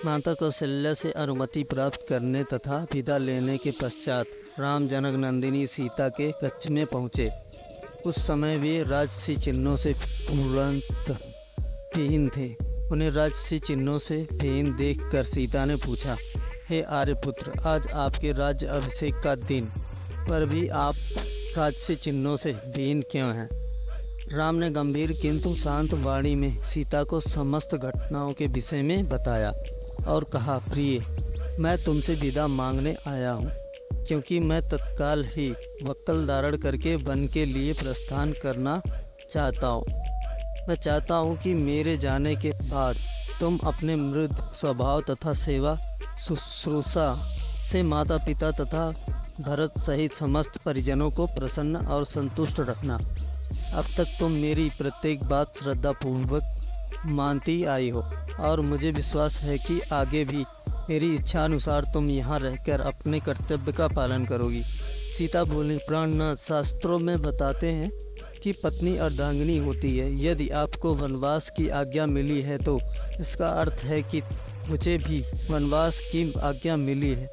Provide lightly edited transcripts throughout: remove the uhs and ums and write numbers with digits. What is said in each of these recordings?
माता कौशल्या से अनुमति प्राप्त करने तथा विदा लेने के पश्चात राम जनक नंदिनी सीता के कक्ष में पहुँचे। उस समय वे राजसी चिन्हों से पूर्णत विहीन थे। उन्हें राजसी चिन्हों से विहीन देखकर सीता ने पूछा, हे आर्यपुत्र, आज आपके राज्य अभिषेक का दिन पर भी आप राजसी चिन्हों से विहीन क्यों हैं? राम ने गंभीर किंतु शांत वाणी में सीता को समस्त घटनाओं के विषय में बताया और कहा, प्रिय, मैं तुमसे विदा मांगने आया हूँ, क्योंकि मैं तत्काल ही वक्कल धारण करके वन के लिए प्रस्थान करना चाहता हूँ। मैं चाहता हूँ कि मेरे जाने के बाद तुम अपने मृदु स्वभाव तथा सेवा शुश्रूषा से माता पिता तथा भरत सहित समस्त परिजनों को प्रसन्न और संतुष्ट रखना। अब तक तुम मेरी प्रत्येक बात श्रद्धापूर्वक मानती आई हो और मुझे विश्वास है कि आगे भी मेरी इच्छा अनुसार तुम यहाँ रहकर अपने कर्तव्य का पालन करोगी। सीता बोली, प्राणनाथ, शास्त्रों में बताते हैं कि पत्नी अर्धांगिनी होती है। यदि आपको वनवास की आज्ञा मिली है तो इसका अर्थ है कि मुझे भी वनवास की आज्ञा मिली है।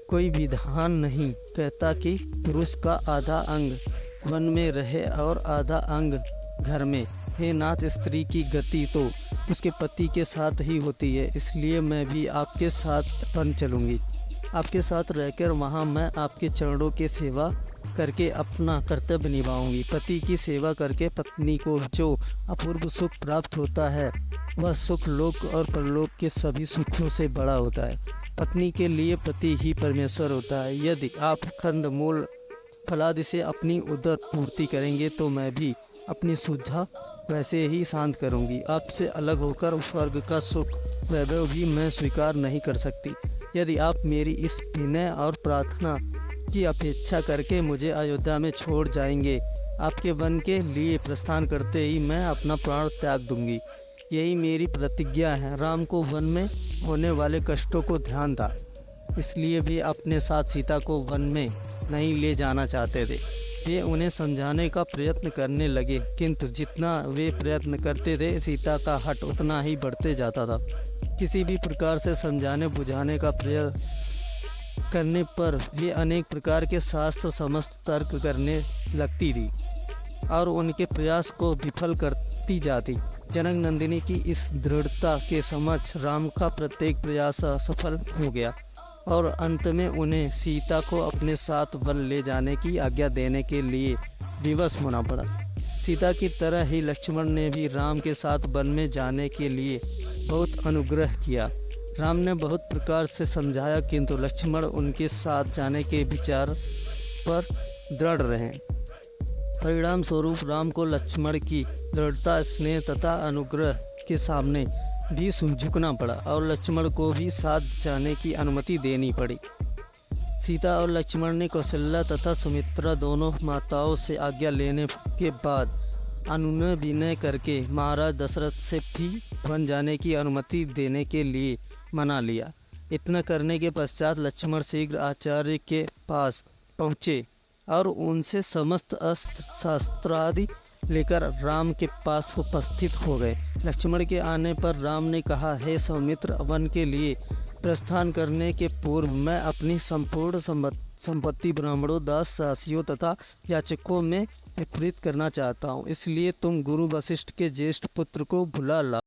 कोई विधान नहीं कहता कि पुरुष का आधा अंग वन में रहे और आधा अंग घर में। हे नाथ, स्त्री की गति तो उसके पति के साथ ही होती है, इसलिए मैं भी आपके साथ वन चलूँगी। आपके साथ रहकर वहाँ मैं आपके चरणों की सेवा करके अपना कर्तव्य निभाऊंगी। पति की सेवा करके पत्नी को जो अपूर्व सुख प्राप्त होता है वह सुख लोक और परलोक के सभी सुखों से बड़ा होता है। पत्नी के लिए पति ही परमेश्वर होता है। यदि आप कंदमूल फलादि से अपनी उदर पूर्ति करेंगे तो मैं भी अपनी सुझा वैसे ही शांत करूंगी। आपसे अलग होकर स्वर्ग का सुख वैभव भी मैं स्वीकार नहीं कर सकती। यदि आप मेरी इस विनय और प्रार्थना की अपेक्षा करके मुझे अयोध्या में छोड़ जाएंगे, आपके वन के लिए प्रस्थान करते ही मैं अपना प्राण त्याग दूंगी। यही मेरी प्रतिज्ञा है। राम को वन में होने वाले कष्टों को ध्यान था, इसलिए वे अपने साथ सीता को वन में नहीं ले जाना चाहते थे। वे उन्हें समझाने का प्रयत्न करने लगे, किंतु जितना वे प्रयत्न करते थे सीता का हठ उतना ही बढ़ते जाता था। किसी भी प्रकार से समझाने बुझाने का प्रयास करने पर वे अनेक प्रकार के शास्त्र समस्त तर्क करने लगती थी और उनके प्रयास को विफल करती जाती। जनक नंदिनी की इस दृढ़ता के समक्ष राम का प्रत्येक प्रयास असफल हो गया और अंत में उन्हें सीता को अपने साथ वन ले जाने की आज्ञा देने के लिए विवश होना पड़ा। सीता की तरह ही लक्ष्मण ने भी राम के साथ वन में जाने के लिए बहुत अनुग्रह किया। राम ने बहुत प्रकार से समझाया, किंतु लक्ष्मण उनके साथ जाने के विचार पर दृढ़ रहे। परिणाम स्वरूप राम को लक्ष्मण की दृढ़ता, स्नेह तथा अनुग्रह के सामने भी झुकना पड़ा और लक्ष्मण को भी साथ जाने की अनुमति देनी पड़ी। सीता और लक्ष्मण ने कौशल्या तथा सुमित्रा दोनों माताओं से आज्ञा लेने के बाद अनुनय विनय करके महाराज दशरथ से भी वन जाने की अनुमति देने के लिए मना लिया। इतना करने के पश्चात लक्ष्मण शीघ्र आचार्य के पास पहुँचे और उनसे समस्त अस्त्र शस्त्रादि लेकर राम के पास उपस्थित हो गए। लक्ष्मण के आने पर राम ने कहा, हे सौमित्र, वन के लिए प्रस्थान करने के पूर्व मैं अपनी संपूर्ण संपत्ति ब्राह्मणों, दास, दासियों तथा याचकों में वितरित करना चाहता हूँ। इसलिए तुम गुरु वशिष्ठ के ज्येष्ठ पुत्र को बुला लाओ।